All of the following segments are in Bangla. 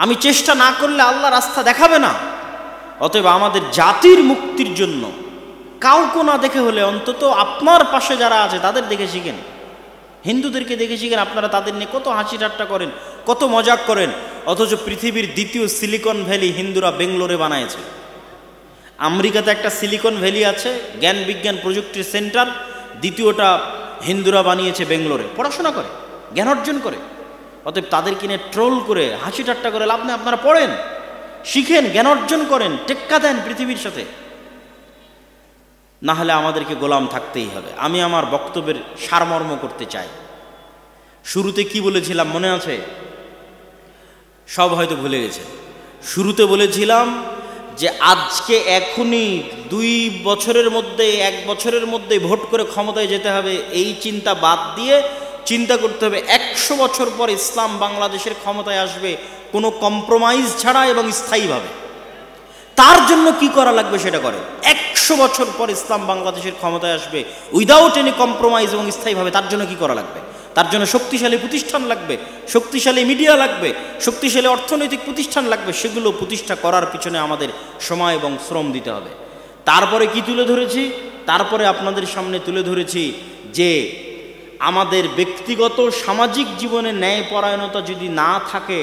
আমি চেষ্টা না করলে আল্লাহ রাস্তা দেখাবে না। অতএব আমাদের জাতির মুক্তির জন্য কাউকে না দেখে হলে অন্তত আপনার পাশে যারা আছে তাদের দেখে শিখেন, হিন্দুদেরকে দেখে শিখেন। আপনারা তাদের নিয়ে কত হাসি ঠাট্টা করেন, কত মজাক করেন, অথচ পৃথিবীর দ্বিতীয় সিলিকন ভ্যালি হিন্দুরা বেঙ্গলোরে বানায়ছে। আমেরিকাতে একটা সিলিকন ভ্যালি আছে, জ্ঞান বিজ্ঞান প্রযুক্তির সেন্টার, দ্বিতীয়টা হিন্দুরা বানিয়েছে বেঙ্গলোরে, পড়াশোনা করে, জ্ঞান অর্জন করে। অতএব তাদের কিনে ট্রোল করে হাসি ঠাট্টা করে লাভ নেই। আপনারা পড়েন, শিখেন, জ্ঞান অর্জন করেন, টেক্কা দেন পৃথিবীর সাথে, না হলে আমাদেরকে গোলাম থাকতেই হবে। আমি আমার বক্তব্যের সারমর্ম করতে চাই। শুরুতে কি বলেছিলাম মনে আছে? সব হয়তো ভুলে গেছে। শুরুতে বলেছিলাম যে আজকে এখনই 2 বছরের মধ্যে 1 বছরের মধ্যে ভোট করে ক্ষমতায় যেতে হবে, এই চিন্তা বাদ দিয়ে চিন্তা করতে হবে 100 বছর পর ইসলাম বাংলাদেশের ক্ষমতায় আসবে কোনো কম্প্রোমাইজ ছাড়া এবং স্থায়ীভাবে। তার জন্য কি করা লাগবে সেটা করে। 100 বছর পর ইসলাম বাংলাদেশের ক্ষমতায় আসবে উইদাউট এনি কম্প্রোমাইজ এবং স্থায়ীভাবে। তার জন্য কি করা লাগবে? তার জন্য শক্তিশালী প্রতিষ্ঠান লাগবে, শক্তিশালী মিডিয়া লাগবে, শক্তিশালী অর্থনৈতিক প্রতিষ্ঠান লাগবে। সেগুলো প্রতিষ্ঠা করার পিছনে আমাদের সময় এবং শ্রম দিতে হবে। তারপরে কি তুলে ধরেছি? তারপরে আপনাদের সামনে তুলে ধরেছি যে আমাদের ব্যক্তিগত সামাজিক জীবনে ন্যায়পরায়ণতা যদি না থাকে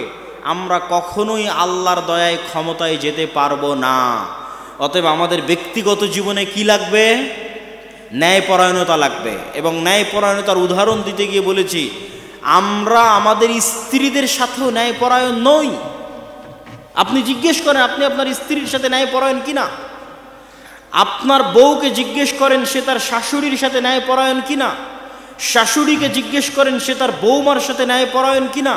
আমরা কখনোই আল্লাহর দয়ায় ক্ষমতায় যেতে পারবো না। অতএব আমাদের ব্যক্তিগত জীবনে কি লাগবে? ন্যায়পরায়ণতা লাগবে। এবং ন্যায়পরায়ণতার উদাহরণ দিতে গিয়ে বলেছি, আমরা আমাদের স্ত্রীদের সাথেও ন্যায়পরায়ণ নই। আপনি জিজ্ঞেস করেন আপনি আপনার স্ত্রীর সাথে ন্যায়পরায়ণ কিনা। আপনার বউকে জিজ্ঞেস করেন সে তার শাশুড়ির সাথে ন্যায়পরায়ণ কিনা। শাশুড়িকে জিজ্ঞেস করেন সে তার বৌমার সাথে ন্যায়পরায়ণ কিনা।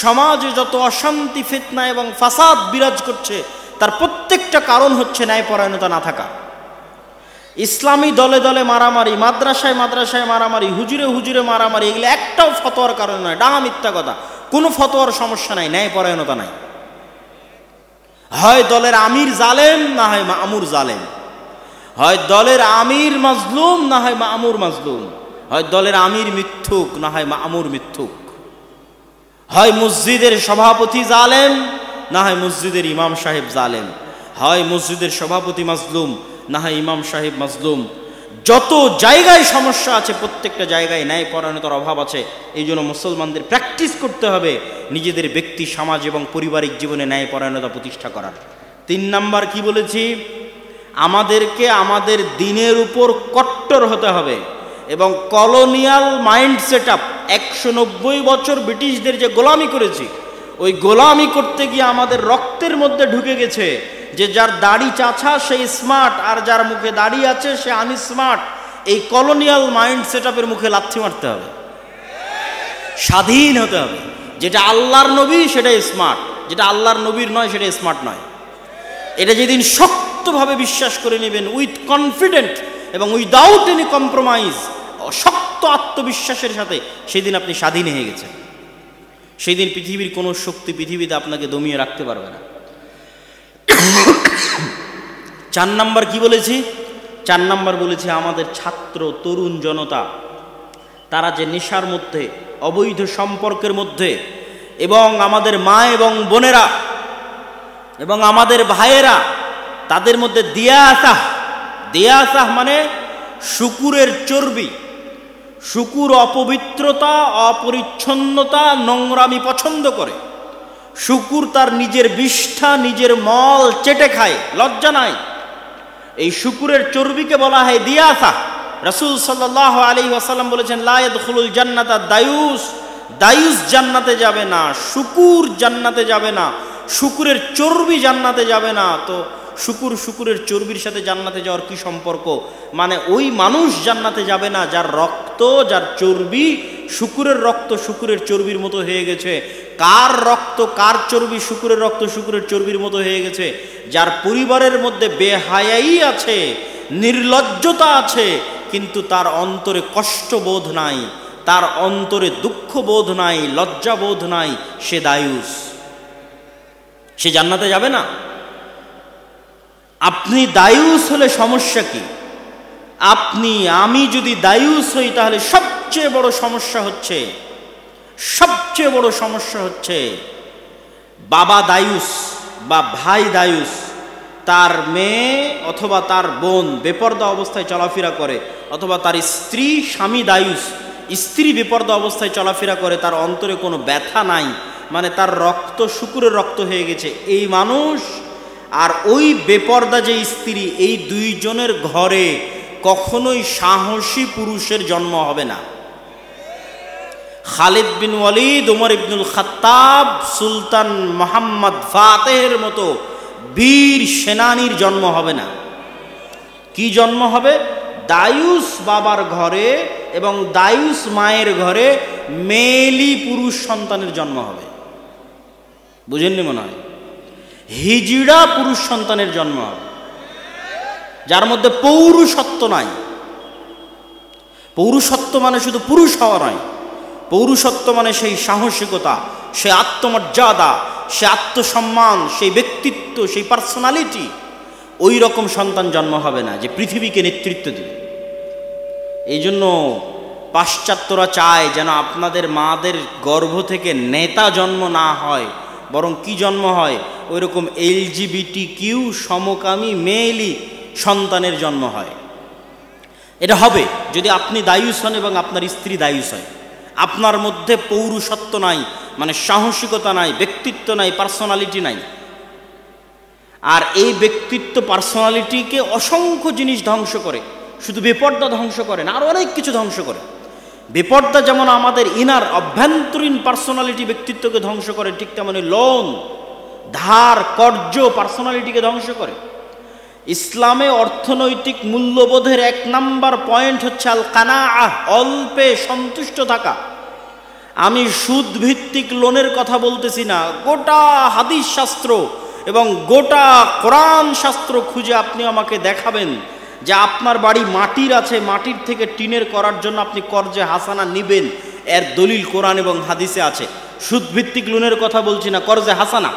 সমাজে যত অশান্তি, ফিতনা এবং ফাসাদ বিরাজ করছে তার প্রত্যেকটা কারণ হচ্ছে ন্যায়পরায়ণতা না থাকা। ইসলামী দলে দলে মারামারি, মাদ্রাসায় মাদ্রাসায় মারামারি, হুজুরে হুজুরে মারামারি, এগুলো একটাও ফতোয়ার কারণ নয়, ডাহা মিথ্যা কথা। কোনো ফতোয়ার সমস্যা নাই, ন্যায়পরায়ণতা নাই। হয় দলের আমির জালেম, না হয় মামুর জালেম। হয় দলের আমির মাজলুম, না হয় মামুর মাজলুম। হয় দলের আমির মিথ্যুক, না হয় মামুর মিথ্যুক। হয় মসজিদের সভাপতি জালেম, না হয় মসজিদের ইমাম সাহেব জালেম। হয় মসজিদের সভাপতি মাজলুম, না হয় ইমাম সাহেব মাজলুম। যত জায়গায় সমস্যা আছে প্রত্যেকটা জায়গায় ন্যায়পরায়ণতার অভাব আছে। এই জন্য মুসলমানদের প্র্যাকটিস করতে হবে নিজেদের ব্যক্তি, সমাজ এবং পারিবারিক জীবনে ন্যায়পরায়ণতা প্রতিষ্ঠা করার। 3 নাম্বার কি বলেছি? আমাদেরকে আমাদের দিনের উপর কট্টর হতে হবে এবং কলোনিয়াল মাইন্ড সেট আপ, 190 বছর ব্রিটিশদের যে গোলামি করেছি, ওই গোলামি করতে গিয়ে আমাদের রক্তের মধ্যে ঢুকে গেছে যে যার দাড়ি চাছা সে স্মার্ট, আর যার মুখে দাড়ি আছে সে আনস্মার্ট। এই কলোনিয়াল মাইন্ড সেট আপের মুখে লাথি মারতে হবে, স্বাধীন হতে হবে। যেটা আল্লাহর নবী সেটাই স্মার্ট, যেটা আল্লাহর নবীর নয় সেটা স্মার্ট নয়। এটা যেদিন শক্তভাবে বিশ্বাস করে নেবেন উইথ কনফিডেন্ট এবং উইদাউট এনি কম্প্রোমাইজ, শক্ত আত্মবিশ্বাসের সাথে, সেদিন আপনি স্বাধীন হয়ে গেছেন। সেই দিন পৃথিবীর কোনো শক্তি পৃথিবীতে আপনাকে দমিয়ে রাখতে পারবে না। 4 নাম্বার কি বলেছি? 4 নাম্বার বলেছি আমাদের ছাত্র তরুণ জনতা, তারা যে নেশার মধ্যে, অবৈধ সম্পর্কের মধ্যে, এবং আমাদের মা এবং বোনেরা এবং আমাদের ভাইয়েরা, তাদের মধ্যে দিয়াসাহ মানে শুকুরের চর্বি। শুকুর অপবিত্রতা, অপরিচ্ছন্নতা, নোংরামি পছন্দ করে। শুকুর তার নিজের বিষ্ঠা, নিজের মল চেটে খায়, লজ্জা নাই। এই শুকুরের চর্বিকে বলা হয় দিয়াসাহ। রাসূল সাল্লাল্লাহু আলাইহি ওয়াসাল্লাম বলেছেন, লা ইয়াদখুলুল জান্নাতা দায়ুস, দায়ুস জান্নাতে যাবে না, শুকুর জান্নাতে যাবে না, শুকুরের চর্বি জান্নাতে যাবে না। তো শুকুরের চর্বির সাথে জান্নাতে যাওয়ার কি সম্পর্ক? মানে ওই মানুষ জান্নাতে যাবে না যার রক্ত, যার চর্বি শুকুরের রক্ত শুকুরের চর্বির মতো হয়ে গেছে। কার রক্ত কার চর্বি শুকুরের রক্ত শুকুরের চর্বির মতো হয়ে গেছে? যার পরিবারের মধ্যে বেহায়াই আছে, নির্লজ্জতা আছে, কিন্তু তার অন্তরে কষ্টবোধ নাই, তার অন্তরে দুঃখবোধ নাই, লজ্জাবোধ নাই, সে দায়ুস, সে জান্নাতে যাবে না। আপনি দায়ুস হলে সমস্যা কি? আমি যদি দায়ুস হই তাহলে সবচেয়ে বড় সমস্যা হচ্ছে বাবা দায়ুস বা ভাই দায়ুস তার মেয়ে অথবা তার বোন বেপরদা অবস্থায় চলাফেরা করে, অথবা তার স্ত্রী স্বামী দায়ুস স্ত্রী বেপরদা অবস্থায় চলাফেরা করে, তার অন্তরে কোনো ব্যথা নাই, মানে তার রক্ত শুকুরের রক্ত হয়ে গেছে, এই মানুষ আর ওই বেপরদা যে স্ত্রী, এই দুইজনের ঘরে কখনোই সাহসী পুরুষের জন্ম হবে না। খালিদ বিন ওয়ালিদ, ওমর ইবনুল খাত্তাব, সুলতান মোহাম্মদ ফাতেহের মতো বীর সেনানীর জন্ম হবে না। কি জন্ম হবে? দায়ুস বাবার ঘরে এবং দায়ুস মায়ের ঘরে মেয়েলি পুরুষ সন্তানের জন্ম হবে। বুঝেননি মনে হয়? হিজড়া পুরুষ সন্তানের জন্ম হবে, যার মধ্যে পৌরুষত্ব নাই। পৌরুষত্ব মানে শুধু পুরুষ হওয়া নয়, পৌরুষত্ব মানে সেই সাহসিকতা, সে আত্মমর্যাদা, সে আত্মসম্মান, সেই ব্যক্তিত্ব, সেই পার্সোনালিটি। ওই রকম সন্তান জন্ম হবে না যে পৃথিবীকে নেতৃত্ব দিবে। এই জন্য পাশ্চাত্যরা চায় যেন আপনাদের মাদের গর্ভ থেকে নেতা জন্ম না হয়, বরং কি জন্ম হয়? ওই রকম LGBTQ সমকামী মেয়েলি সন্তানের জন্ম হয়। এটা হবে যদি আপনি দায়ুস হন এবং আপনার স্ত্রী দায়ুস হয়। আপনার মধ্যে পৌরুষত্ব নাই, মানে সাহসিকতা নাই, ব্যক্তিত্ব নাই, পার্সোনালিটি নাই। আর এই ব্যক্তিত্ব পার্সোনালিটিকে অসংখ্য জিনিস ধ্বংস করে, শুধু বেপর্দা ধ্বংস করে না, আরও অনেক কিছু ধ্বংস করে। বেপর্দা যেমন আমাদের ইনার অভ্যন্তরীণ পার্সোনালিটি ব্যক্তিত্বকে ধ্বংস করে, ঠিক তেমনি লোন, ধার, কর্জ পার্সোনালিটিকে ধ্বংস করে। ইসলামে অর্থনৈতিক মূল্যবোধের 1 নাম্বার পয়েন্ট হচ্ছে আল কানাআহ, অল্পে সন্তুষ্ট থাকা। আমি সুদ ভিত্তিক লোনের কথা বলতেছি না, গোটা হাদিস শাস্ত্র এবং গোটা কোরআন শাস্ত্র খুঁজে আপনি আমাকে দেখাবেন যে আপনার বাড়ি মাটির আছে, মাটির থেকে টিনের করার জন্য আপনি কর্জে হাসানা নিবেন, এর দলিল কোরআন এবং হাদিসে আছে। সুদ ভিত্তিক লোনের কথা বলছি না, কর্জে হাসানা।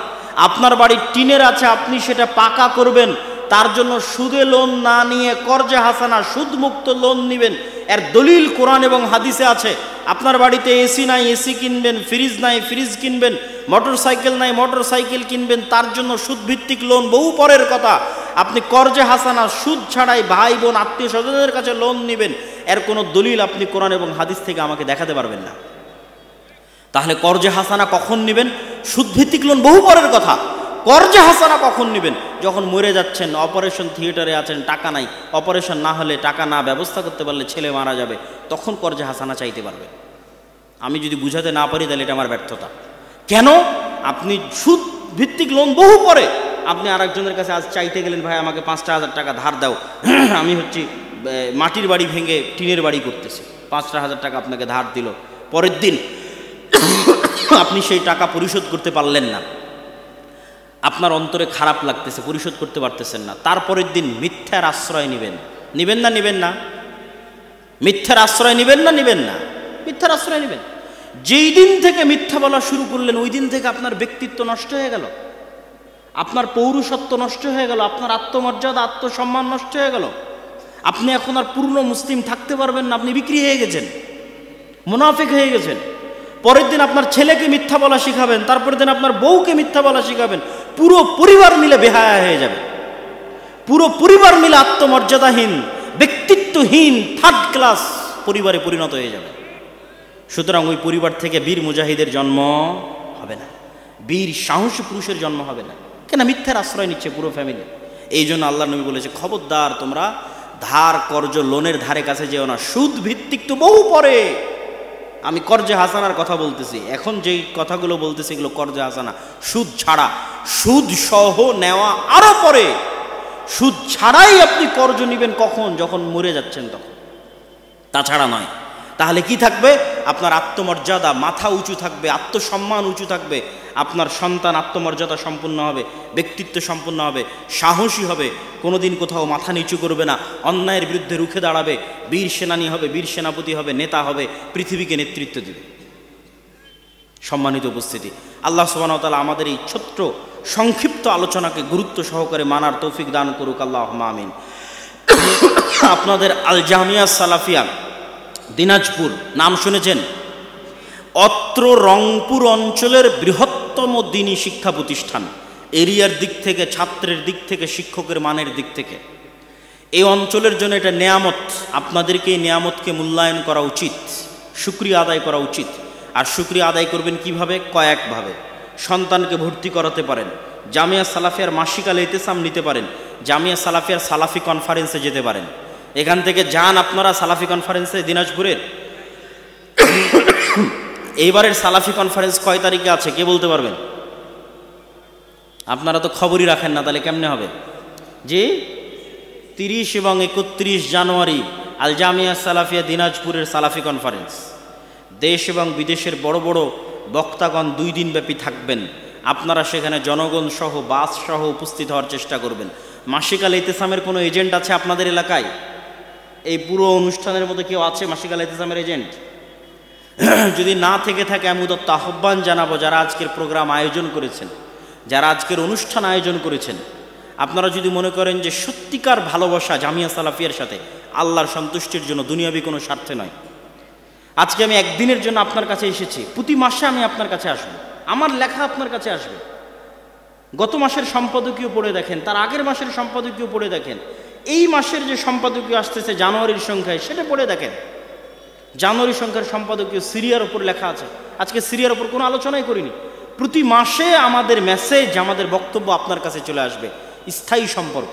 আপনার বাড়ি টিনের আছে, আপনি সেটা পাকা করবেন, তার জন্য সুদে লোন না নিয়ে কর্জে হাসানা সুদমুক্ত লোন নেবেন, এর দলিল কোরআন এবং হাদিসে আছে। আপনার বাড়িতে এসি নাই, এসি কিনবেন, ফ্রিজ নাই, ফ্রিজ কিনবেন, মোটর সাইকেল নাই, মোটর সাইকেল কিনবেন, তার জন্য সুদভিত্তিক লোন বহু পরের কথা। আপনি কর্জে হাসানা সুদ ছাড়াই ভাই বোন আত্মীয় স্বজনের কাছে লোন নেবেন, এর কোনো দলিল আপনি কোরআন এবং হাদিস থেকে আমাকে দেখাতে পারবেন না। তাহলে কর্জে হাসানা কখন নেবেন? সুদভিত্তিক লোন বহু পরের কথা। কর্জে হাসানা কখন নেবেন? যখন মরে যাচ্ছেন, অপারেশন থিয়েটারে আছেন, টাকা নাই, অপারেশন না হলে, টাকা না ব্যবস্থা করতে পারলে ছেলে মারা যাবে, তখন কর্জে হাসানা চাইতে পারবে। আমি যদি বুঝাতে না পারি তাহলে এটা আমার ব্যর্থতা। কেন? আপনি সুদ ভিত্তিক লোন বহু পরে, আপনি আরেকজনের কাছে আজ চাইতে গেলেন, ভাই আমাকে 5,000 টাকা ধার দাও, আমি হচ্ছি মাটির বাড়ি ভেঙে টিনের বাড়ি করতেছি, 5,000 টাকা আপনাকে ধার দিল, পরের দিন আপনি সেই টাকা পরিশোধ করতে পারলেন না, আপনার অন্তরে খারাপ লাগতেছে, পরিশোধ করতে পারতেছেন না, তারপরের দিন মিথ্যার আশ্রয় নেবেন, নেবেন না? নেবেন না? মিথ্যার আশ্রয় নেবেন না? নেবেন না? মিথ্যার আশ্রয় নেবেন। যেই দিন থেকে মিথ্যা বলা শুরু করলেন, ওই দিন থেকে আপনার ব্যক্তিত্ব নষ্ট হয়ে গেল, আপনার পৌরুষত্ব নষ্ট হয়ে গেল, আপনার আত্মমর্যাদা, আত্মসম্মান নষ্ট হয়ে গেল। আপনি এখন আর পূর্ণ মুসলিম থাকতে পারবেন না, আপনি বিক্রি হয়ে গেছেন, মুনাফিক হয়ে গেছেন। পরের দিন আপনার ছেলেকে মিথ্যা বলা শিখাবেন, তারপরের দিন আপনার বউকে মিথ্যা বলা শিখাবেন, পুরো পরিবার মিলে বেহায়া হয়ে যাবে, পুরো পরিবার মিলে আত্মমর্যাদাহীন, ব্যক্তিত্বহীন, থার্ড ক্লাস পরিবারে পরিণত হয়ে যাবে। সুতরাং ওই পরিবার থেকে বীর মুজাহিদের জন্ম হবে না, বীর সাহসী পুরুষের জন্ম হবে না। কেন? মিথ্যার আশ্রয় নিচ্ছে পুরো ফ্যামিলি। এই জন্য আল্লাহ নবী বলেছে, খবরদার তোমরা ধার কর্জ লোনের ধারে কাছে যেও না। সুদ ভিত্তিক তো বহু পরে, আমি কর্জে হাসানার কথা বলতেছি, এখন যেই কথাগুলো বলতেছি এগুলো কর্জে হাসানা, সুদ ছাড়া। সুদ সহ নেওয়া আরো পরে, সুদ ছাড়াই আপনি কর্জ নেবেন কখন? যখন মরে যাচ্ছেন তখন, তাছাড়া নয়। তাহলে কি থাকবে? আপনার আত্মমর্যাদা, মাথা উঁচু থাকবে, আত্মসম্মান উঁচু থাকবে, আপনার সন্তান আত্মমর্যাদা সম্পূর্ণ হবে, ব্যক্তিত্ব সম্পূর্ণ হবে, সাহসী হবে, কোনোদিন কোথাও মাথা নিচু করবে না, অন্যায়ের বিরুদ্ধে রুখে দাঁড়াবে, বীর সেনানী হবে, বীর সেনাপতি হবে, নেতা হবে, পৃথিবীকে নেতৃত্ব দেবে। সম্মানিত উপস্থিতি, আল্লাহ সুবহানাহু ওয়া তাআলা আমাদের এই ছোট্ট সংক্ষিপ্ত আলোচনাকে গুরুত্ব সহকারে মানার তৌফিক দান করুক, আল্লাহুম্মা আমিন। আপনাদের আল জামিয়া সালাফিয়া দিনাজপুর নাম শুনেছেন? অত্র রংপুর অঞ্চলের বৃহত্তম বৃহত্তম দিনী শিক্ষা প্রতিষ্ঠান, এরিয়ার দিক থেকে, ছাত্রের দিক থেকে, শিক্ষকের মানের দিক থেকে। এই অঞ্চলের জন্য এটা নেয়ামত। আপনাদেরকে এই নেয়ামতকে মূল্যায়ন করা উচিত, শুকরিয়া আদায় করা উচিত। আর শুকরিয়া আদায় করবেন কিভাবে? কয়েকভাবে। সন্তানকে ভর্তি করাতে পারেন, জামিয়া সালাফিয়ার মাসিক আল ইতিসাম নিতে পারেন, জামিয়া সালাফিয়ার সালাফি কনফারেন্সে যেতে পারেন। এখান থেকে যান আপনারা সালাফি কনফারেন্সে দিনাজপুরের। এইবারের সালাফি কনফারেন্স কয় তারিখে আছে কে বলতে পারবেন? আপনারা তো খবরই রাখেন না, তাহলে কেমনে হবে? যে 30 এবং 31 জানুয়ারি আল জামিয়া সালাফিয়া দিনাজপুরের সালাফি কনফারেন্স। দেশ এবং বিদেশের বড় বড় বক্তাগণ 2 দিন ব্যাপী থাকবেন। আপনারা সেখানে জনগণ সহ, বাস সহ উপস্থিত হওয়ার চেষ্টা করবেন। মাসিক আল ইতিসামের কোনো এজেন্ট আছে আপনাদের এলাকায়? এই পুরো অনুষ্ঠানের মধ্যে কেউ আছে মাসিক আল ইতিসামের এজেন্ট? যদি না থেকে থাকে আমি উদাত্ত আহ্বান জানাবো, যারা আজকের প্রোগ্রাম আয়োজন করেছেন, যারা আজকের অনুষ্ঠান আয়োজন করেছেন, আপনারা যদি মনে করেন যে সত্যিকার ভালোবাসা জামিয়া সালাফিয়ার সাথে, আল্লাহর সন্তুষ্টির জন্য, দুনিয়াবি কোনো স্বার্থে নয়, আজকে আমি একদিনের জন্য আপনার কাছে এসেছি, প্রতি মাসে আমি আপনার কাছে আসবো, আমার লেখা আপনার কাছে আসবে। গত মাসের সম্পাদকীয় পড়ে দেখেন, তার আগের মাসের সম্পাদকীয় পড়ে দেখেন, এই মাসের যে সম্পাদকীয় আসতেছে জানুয়ারির সংখ্যায়, সেটা পড়ে দেখেন। জানুয়ারি সংখ্যার সম্পাদকীয় সিরিয়ার ওপর লেখা আছে। আজকে সিরিয়ার ওপর কোনো আলোচনাই করিনি। প্রতি মাসে আমাদের মেসেজ, আমাদের বক্তব্য আপনার কাছে চলে আসবে। স্থায়ী সম্পর্ক,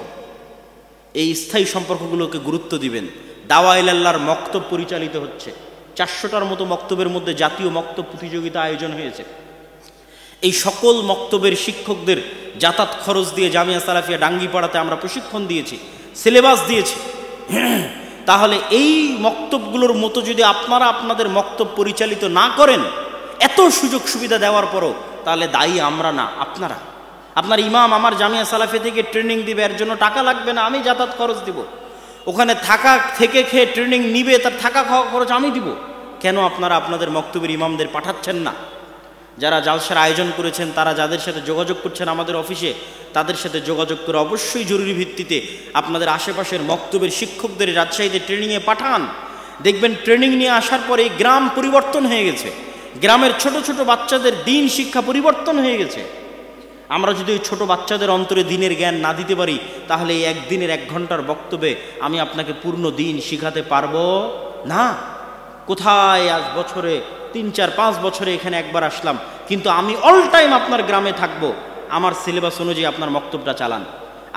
এই স্থায়ী সম্পর্কগুলোকে গুরুত্ব দিবেন। দাওয়া ইলাল্লাহর মক্তব পরিচালিত হচ্ছে। 400টার মতো মক্তবের মধ্যে জাতীয় মক্তব প্রতিযোগিতা আয়োজন হয়েছে। এই সকল মক্তবের শিক্ষকদের যাতায়াত খরচ দিয়ে জামিয়া সালাফিয়া ডাঙ্গিপাড়াতে আমরা প্রশিক্ষণ দিয়েছি, সিলেবাস দিয়েছি। তাহলে এই মক্তবগুলোর মতো যদি আপনারা আপনাদের মক্তব পরিচালিত না করেন, এত সুযোগ সুবিধা দেওয়ার পরও, তাহলে দায়ী আমরা না, আপনারা। আপনার ইমাম আমার জামিয়া সালাফি থেকে ট্রেনিং দিবে, এর জন্য টাকা লাগবে না, আমি যাতায়াত খরচ দিব। ওখানে থাকা থেকে খেয়ে ট্রেনিং নিবে, তার থাকা খাওয়া খরচ আমি দিব। কেন আপনারা আপনাদের মক্তবের ইমামদের পাঠাচ্ছেন না? যারা জালসার আয়োজন করেছেন, তারা যাদের সাথে যোগাযোগ করছেন আমাদের অফিসে, তাদের সাথে যোগাযোগ করে অবশ্যই জরুরি ভিত্তিতে আপনাদের আশেপাশের মক্তবের শিক্ষকদের রাজশাহীতে ট্রেনিংয়ে পাঠান। দেখবেন ট্রেনিং নিয়ে আসার পরে গ্রাম পরিবর্তন হয়ে গেছে, গ্রামের ছোট ছোট বাচ্চাদের দিন শিক্ষা পরিবর্তন হয়ে গেছে। আমরা যদি ওই ছোটো বাচ্চাদের অন্তরে দিনের জ্ঞান না দিতে পারি, তাহলে এই একদিনের 1 ঘন্টার বক্তব্যে আমি আপনাকে পূর্ণ দিন শিখাতে পারবো না। কোথায় আজ বছরে 3, 4, 5 বছরে এখানে একবার আসলাম, কিন্তু আমি অল টাইম আপনার গ্রামে থাকবো। আমার সিলেবাস অনুযায়ী আপনার বক্তব্যটা চালান।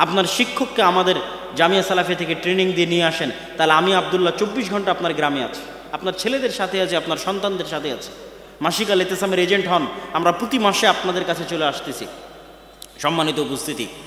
আপনার শিক্ষককে আমাদের জামিয়া সালাফিয়া থেকে ট্রেনিং দিয়ে নিয়ে আসেন, তাহলে আমি আব্দুল্লাহ 24 ঘন্টা আপনার গ্রামে আছি, আপনার ছেলেদের সাথে আছি, আপনার সন্তানদের সাথে আছি। মাসিক আল ইতিসামের এজেন্ট হন, আমরা প্রতি মাসে আপনাদের কাছে চলে আসতেছি। সম্মানিত উপস্থিতি,